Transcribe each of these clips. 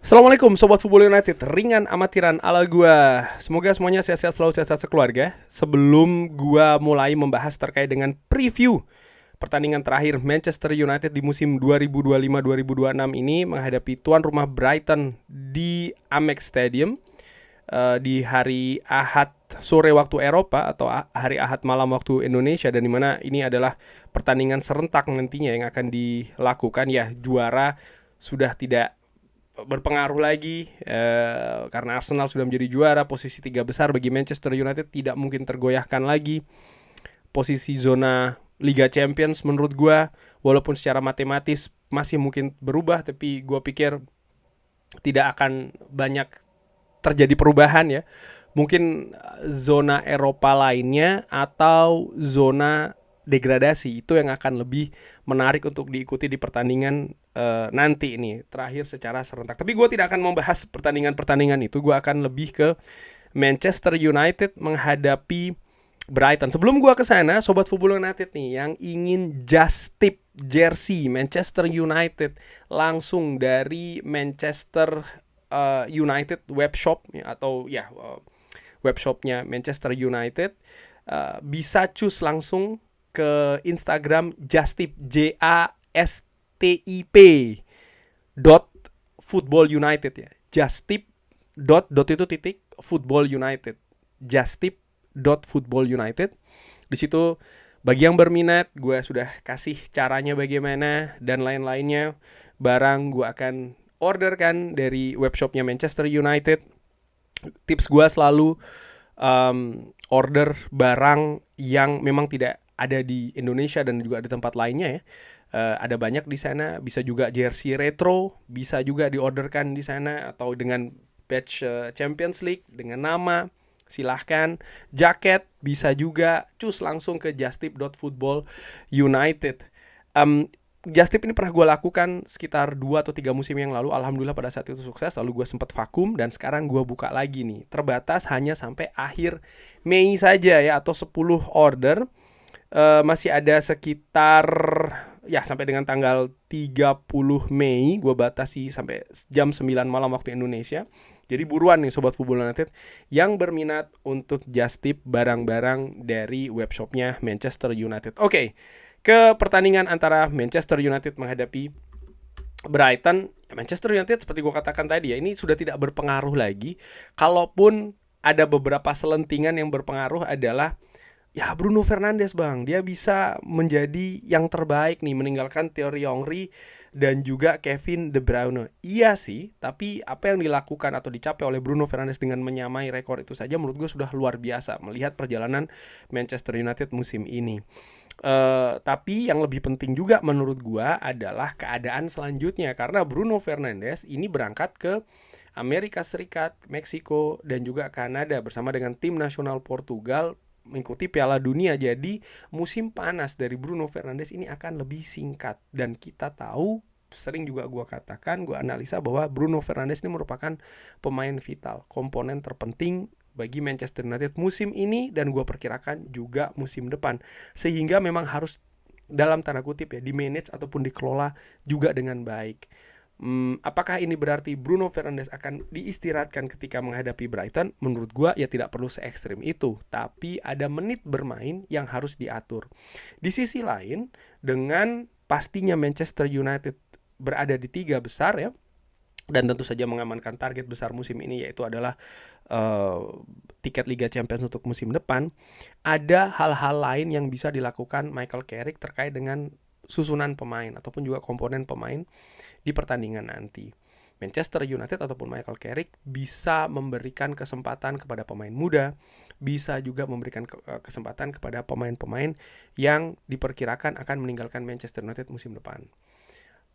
Assalamualaikum Sobat Football United, ringan amatiran ala gua. Semoga semuanya sehat-sehat selalu, sehat-sehat sekeluarga. Sebelum gua mulai membahas terkait dengan preview pertandingan terakhir Manchester United di musim 2025-2026 ini menghadapi tuan rumah Brighton di Amex Stadium di hari Ahad sore waktu Eropa atau hari Ahad malam waktu Indonesia, dan dimana ini adalah pertandingan serentak nantinya yang akan dilakukan. Ya, juara sudah tidak berpengaruh lagi karena Arsenal sudah menjadi juara. Posisi 3 besar bagi Manchester United tidak mungkin tergoyahkan lagi. Posisi zona Liga Champions menurut gue, walaupun secara matematis masih mungkin berubah, tapi gue pikir tidak akan banyak terjadi perubahan ya. Mungkin zona Eropa lainnya atau zona degradasi itu yang akan lebih menarik untuk diikuti di pertandingan nanti ini terakhir secara serentak. Tapi gue tidak akan membahas pertandingan-pertandingan itu. Gue akan lebih ke Manchester United menghadapi Brighton. Sebelum gue ke sana, Sobat Football United nih yang ingin just tip jersey Manchester United langsung dari Manchester United webshop atau webshopnya Manchester United, bisa choose langsung ke Instagram Justip JASTIP .football United ya. Justip itu titik football United. Justip .football United. Di situ bagi yang berminat, gue sudah kasih caranya bagaimana dan lain-lainnya. Barang gue akan orderkan dari webshopnya Manchester United. Tips gue selalu order barang yang memang tidak ada di Indonesia dan juga di tempat lainnya ya. Ada banyak di sana. Bisa juga jersey retro, bisa juga diorderkan di sana, atau dengan badge Champions League dengan nama, silahkan. Jaket bisa juga, cus langsung ke justip.football United. Justip ini pernah gue lakukan sekitar 2 atau 3 musim yang lalu. Alhamdulillah pada saat itu sukses. Lalu gue sempat vakum dan sekarang gue buka lagi nih. Terbatas hanya sampai akhir Mei saja ya, atau 10 order. Masih ada sekitar sampai dengan tanggal 30 Mei. Gue batasi sampai jam 9 malam waktu Indonesia. Jadi buruan nih Sobat Football United yang berminat untuk just tip barang-barang dari webshopnya Manchester United. Oke, ke pertandingan antara Manchester United menghadapi Brighton. Manchester United seperti gue katakan tadi ya, ini sudah tidak berpengaruh lagi. Kalaupun ada beberapa selentingan yang berpengaruh adalah ya Bruno Fernandes bang, dia bisa menjadi yang terbaik nih, meninggalkan Thierry Henry dan juga Kevin De Bruyne. Iya sih, tapi apa yang dilakukan atau dicapai oleh Bruno Fernandes dengan menyamai rekor itu saja menurut gue sudah luar biasa melihat perjalanan Manchester United musim ini. Tapi yang lebih penting juga menurut gue adalah keadaan selanjutnya, karena Bruno Fernandes ini berangkat ke Amerika Serikat, Meksiko, dan juga Kanada bersama dengan tim nasional Portugal mengikuti Piala Dunia. Jadi musim panas dari Bruno Fernandes ini akan lebih singkat. Dan kita tahu, sering juga gue katakan, gue analisa bahwa Bruno Fernandes ini merupakan pemain vital, komponen terpenting bagi Manchester United musim ini, dan gue perkirakan juga musim depan. Sehingga memang harus dalam tanda kutip ya di-manage ataupun dikelola juga dengan baik. Apakah ini berarti Bruno Fernandes akan diistirahatkan ketika menghadapi Brighton? Menurut gue ya tidak perlu se-ekstrim itu. Tapi ada menit bermain yang harus diatur. Di sisi lain, dengan pastinya Manchester United berada di 3 besar ya, dan tentu saja mengamankan target besar musim ini, yaitu adalah tiket Liga Champions untuk musim depan, ada hal-hal lain yang bisa dilakukan Michael Carrick terkait dengan susunan pemain ataupun juga komponen pemain di pertandingan nanti. Manchester United ataupun Michael Carrick bisa memberikan kesempatan kepada pemain muda, bisa juga memberikan kesempatan kepada pemain-pemain yang diperkirakan akan meninggalkan Manchester United musim depan.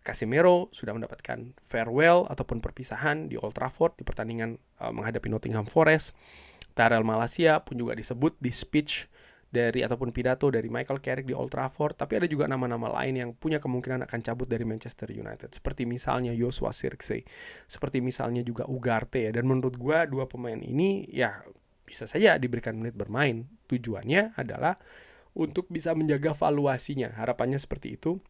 Casemiro sudah mendapatkan farewell ataupun perpisahan di Old Trafford di pertandingan menghadapi Nottingham Forest. Tyrell Malacia pun juga disebut di speech ataupun pidato dari Michael Carrick di Old Trafford. Tapi ada juga nama-nama lain yang punya kemungkinan akan cabut dari Manchester United, seperti misalnya Joshua Zirkzee, seperti misalnya juga Ugarte ya. Dan menurut gue dua pemain ini ya bisa saja diberikan menit bermain. Tujuannya adalah untuk bisa menjaga valuasinya, harapannya seperti itu.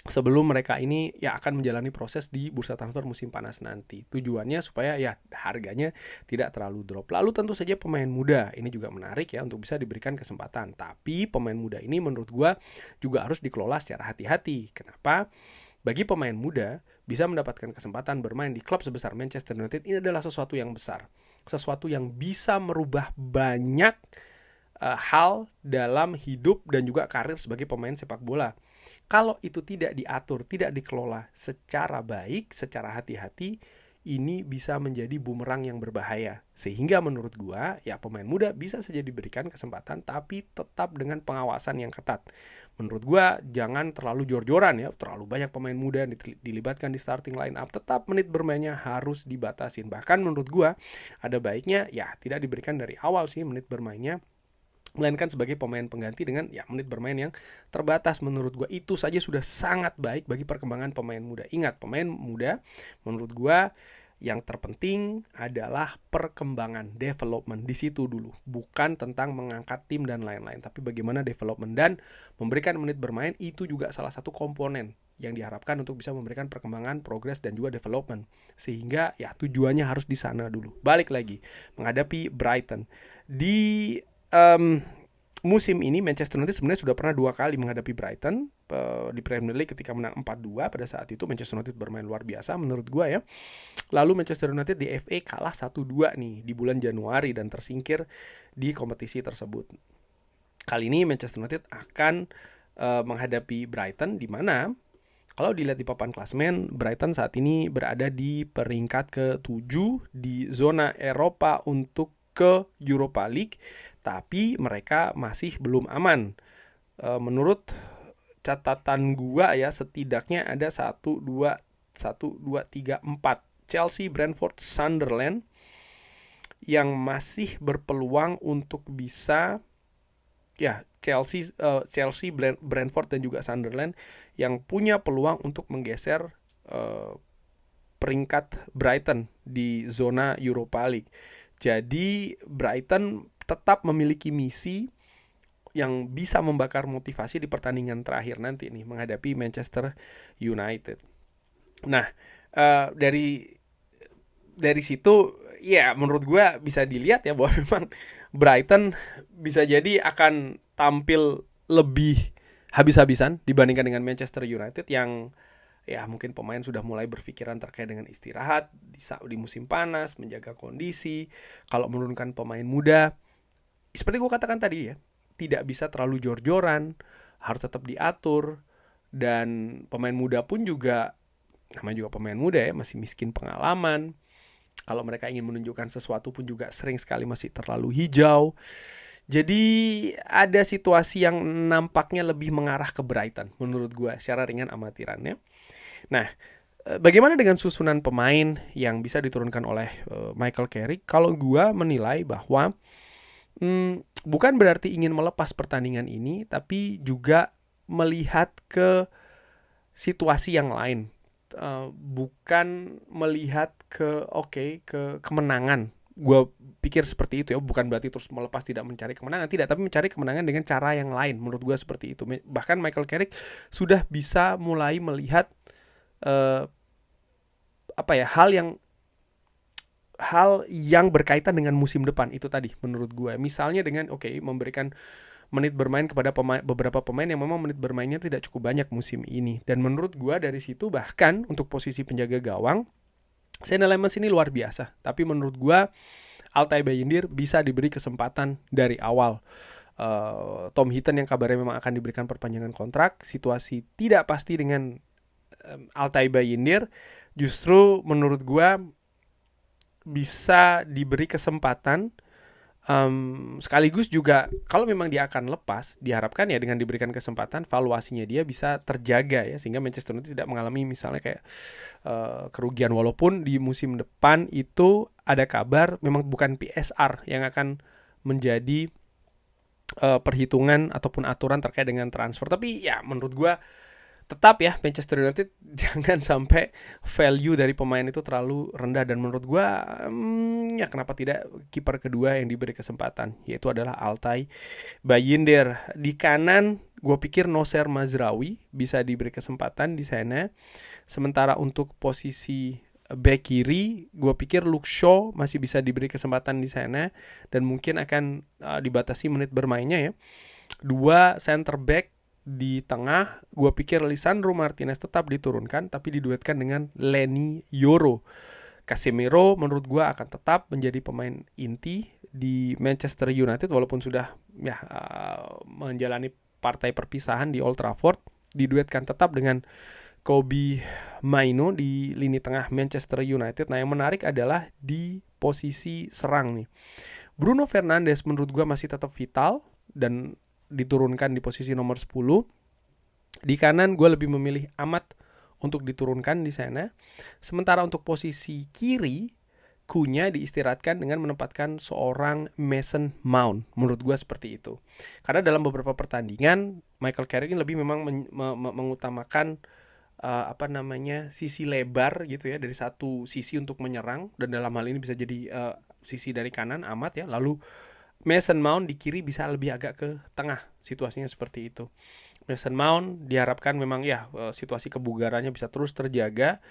sebelum mereka ini ya akan menjalani proses di bursa transfer musim panas nanti. Tujuannya supaya ya harganya tidak terlalu drop. Lalu tentu saja pemain muda ini juga menarik ya untuk bisa diberikan kesempatan. Tapi pemain muda ini menurut gua juga harus dikelola secara hati-hati. Kenapa? Bagi pemain muda bisa mendapatkan kesempatan bermain di klub sebesar Manchester United ini adalah sesuatu yang besar. Sesuatu yang bisa merubah banyak hal dalam hidup dan juga karir sebagai pemain sepak bola. Kalau itu tidak diatur, tidak dikelola secara baik, secara hati-hati, ini bisa menjadi bumerang yang berbahaya. Sehingga menurut gua, ya pemain muda bisa saja diberikan kesempatan, tapi tetap dengan pengawasan yang ketat. Menurut gua, jangan terlalu jor-joran ya, terlalu banyak pemain muda yang dilibatkan di starting line up, tetap menit bermainnya harus dibatasin. Bahkan menurut gua, ada baiknya ya tidak diberikan dari awal sih menit bermainnya, melainkan sebagai pemain pengganti dengan ya menit bermain yang terbatas. Menurut gue itu saja sudah sangat baik bagi perkembangan pemain muda. Ingat, pemain muda menurut gue yang terpenting adalah perkembangan, development di situ dulu, bukan tentang mengangkat tim dan lain-lain, tapi bagaimana development dan memberikan menit bermain itu juga salah satu komponen yang diharapkan untuk bisa memberikan perkembangan, progres dan juga development. Sehingga ya tujuannya harus di sana dulu. Balik lagi menghadapi Brighton di musim ini Manchester United sebenarnya sudah pernah 2 kali menghadapi Brighton di Premier League ketika menang 4-2. Pada saat itu Manchester United bermain luar biasa menurut gua ya. Lalu Manchester United di FA kalah 1-2 nih di bulan Januari dan tersingkir di kompetisi tersebut. Kali ini Manchester United akan menghadapi Brighton, di mana kalau dilihat di papan klasemen, Brighton saat ini berada di peringkat ke-7 di zona Eropa untuk ke Europa League, tapi mereka masih belum aman. Menurut catatan gua ya, setidaknya ada 1, 2, 3, 4 Chelsea, Brentford, Sunderland yang masih berpeluang untuk bisa ya Chelsea, Brentford dan juga Sunderland yang punya peluang untuk menggeser peringkat Brighton di zona Europa League. Jadi Brighton tetap memiliki misi yang bisa membakar motivasi di pertandingan terakhir nanti nih menghadapi Manchester United. Nah, dari situ ya menurut gue bisa dilihat ya bahwa memang Brighton bisa jadi akan tampil lebih habis-habisan dibandingkan dengan Manchester United yang ya mungkin pemain sudah mulai berpikiran terkait dengan istirahat di musim panas, menjaga kondisi. Kalau menurunkan pemain muda, seperti gue katakan tadi ya, tidak bisa terlalu jor-joran, harus tetap diatur. Dan pemain muda pun juga, namanya juga pemain muda ya, masih miskin pengalaman. Kalau mereka ingin menunjukkan sesuatu pun juga sering sekali masih terlalu hijau. Jadi ada situasi yang nampaknya lebih mengarah ke Brighton menurut gue secara ringan amatirannya. Nah, bagaimana dengan susunan pemain yang bisa diturunkan oleh Michael Carrick? Kalau gue menilai bahwa bukan berarti ingin melepas pertandingan ini, tapi juga melihat ke situasi yang lain. Bukan melihat ke kemenangan. Gue pikir seperti itu ya, bukan berarti terus melepas tidak mencari kemenangan, tidak, tapi mencari kemenangan dengan cara yang lain. Menurut gue seperti itu. Bahkan Michael Carrick sudah bisa mulai melihat hal yang berkaitan dengan musim depan itu tadi menurut gue. Misalnya dengan memberikan menit bermain kepada beberapa pemain yang memang menit bermainnya tidak cukup banyak musim ini. Dan menurut gue dari situ bahkan untuk posisi penjaga gawang Sean Lemans ini luar biasa. Tapi menurut gue Altay Bayindir bisa diberi kesempatan dari awal. Tom Heaton yang kabarnya memang akan diberikan perpanjangan kontrak, situasi tidak pasti dengan Altay Bayindir, justru menurut gue bisa diberi kesempatan. Sekaligus juga kalau memang dia akan lepas, diharapkan ya dengan diberikan kesempatan valuasinya dia bisa terjaga ya, sehingga Manchester United tidak mengalami misalnya kayak kerugian. Walaupun di musim depan itu ada kabar memang bukan PSR yang akan menjadi perhitungan ataupun aturan terkait dengan transfer, tapi ya menurut gue tetap ya Manchester United jangan sampai value dari pemain itu terlalu rendah, dan menurut gua ya kenapa tidak kiper kedua yang diberi kesempatan, yaitu adalah Altay Bayindir. Di kanan gue pikir Noser Mazraoui bisa diberi kesempatan di sana. Sementara untuk posisi back kiri gue pikir Luke Shaw masih bisa diberi kesempatan di sana, dan mungkin akan dibatasi menit bermainnya ya. Dua center back di tengah, gue pikir Lisandro Martinez tetap diturunkan tapi diduetkan dengan Leny Yoro. Casemiro menurut gue akan tetap menjadi pemain inti di Manchester United walaupun sudah menjalani partai perpisahan di Old Trafford. Diduetkan tetap dengan Kobbie Mainoo di lini tengah Manchester United. Nah, yang menarik adalah di posisi serang nih. Bruno Fernandes menurut gue masih tetap vital dan diturunkan di posisi nomor 10. Di kanan gue lebih memilih Amat untuk diturunkan di sana. Sementara untuk posisi kiri, Kunya diistirahatkan dengan menempatkan seorang Mason Mount. Menurut gue seperti itu. Karena dalam beberapa pertandingan Michael Carrick lebih memang mengutamakan sisi lebar gitu ya, dari satu sisi untuk menyerang, dan dalam hal ini bisa jadi sisi dari kanan Amat ya. Lalu Mason Mount di kiri bisa lebih agak ke tengah, situasinya seperti itu. Mason Mount diharapkan memang ya situasi kebugarannya bisa terus terjaga,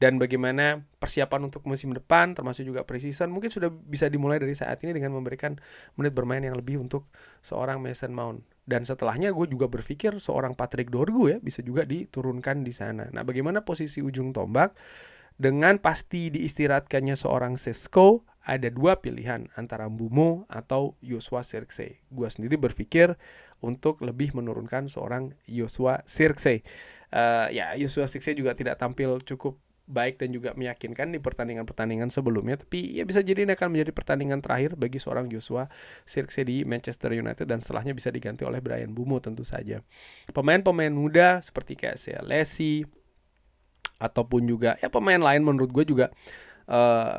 dan bagaimana persiapan untuk musim depan termasuk juga preseason mungkin sudah bisa dimulai dari saat ini dengan memberikan menit bermain yang lebih untuk seorang Mason Mount. Dan setelahnya gue juga berpikir seorang Patrick Dorgu ya bisa juga diturunkan di sana. Nah, bagaimana posisi ujung tombak? Dengan pasti diistirahatkannya seorang Sesko, ada dua pilihan antara Mbeumo atau Joshua Zirkzee. Gue sendiri berpikir untuk lebih menurunkan seorang Joshua Zirkzee. Joshua Zirkzee juga tidak tampil cukup baik dan juga meyakinkan di pertandingan-pertandingan sebelumnya, tapi ya bisa jadi ini akan menjadi pertandingan terakhir bagi seorang Joshua Zirkzee di Manchester United, dan setelahnya bisa diganti oleh Bryan Mbeumo tentu saja. Pemain-pemain muda seperti kayak Lessie ataupun juga ya pemain lain menurut gue juga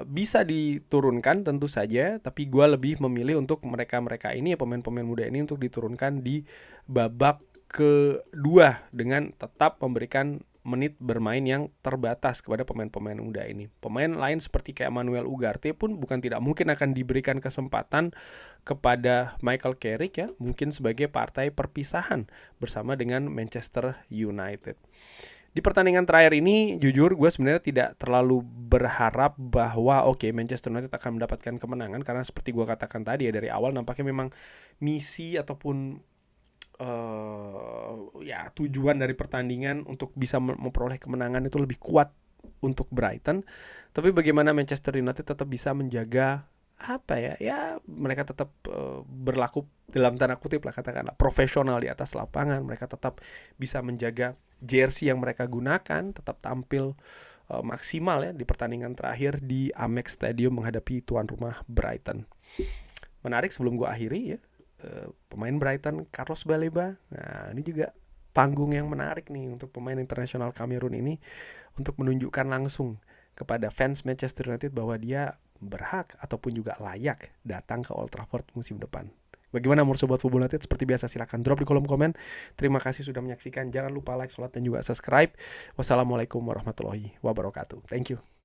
bisa diturunkan tentu saja, tapi gue lebih memilih untuk mereka ini ya pemain-pemain muda ini untuk diturunkan di babak kedua dengan tetap memberikan menit bermain yang terbatas kepada pemain-pemain muda ini. Pemain lain seperti kayak Manuel Ugarte pun bukan tidak mungkin akan diberikan kesempatan kepada Michael Carrick ya, mungkin sebagai partai perpisahan bersama dengan Manchester United. Di pertandingan terakhir ini, jujur gue sebenarnya tidak terlalu berharap bahwa Manchester United akan mendapatkan kemenangan, karena seperti gue katakan tadi ya, dari awal nampaknya memang misi ataupun tujuan dari pertandingan untuk bisa memperoleh kemenangan itu lebih kuat untuk Brighton. Tapi bagaimana Manchester United tetap bisa menjaga mereka tetap berlaku dalam tanda kutip lah katakanlah profesional di atas lapangan. Mereka tetap bisa menjaga jersey yang mereka gunakan, tetap tampil maksimal ya di pertandingan terakhir di Amex Stadium menghadapi tuan rumah Brighton. Menarik sebelum gue akhiri ya, pemain Brighton Carlos Baleba. Nah, ini juga panggung yang menarik nih untuk pemain internasional Kamerun ini untuk menunjukkan langsung kepada fans Manchester United bahwa dia berhak ataupun juga layak datang ke Old Trafford musim depan. Bagaimana menurut Sobat Football United? Seperti biasa silahkan drop di kolom komen. Terima kasih sudah menyaksikan. Jangan lupa like, share, dan juga subscribe. Wassalamualaikum warahmatullahi wabarakatuh. Thank you.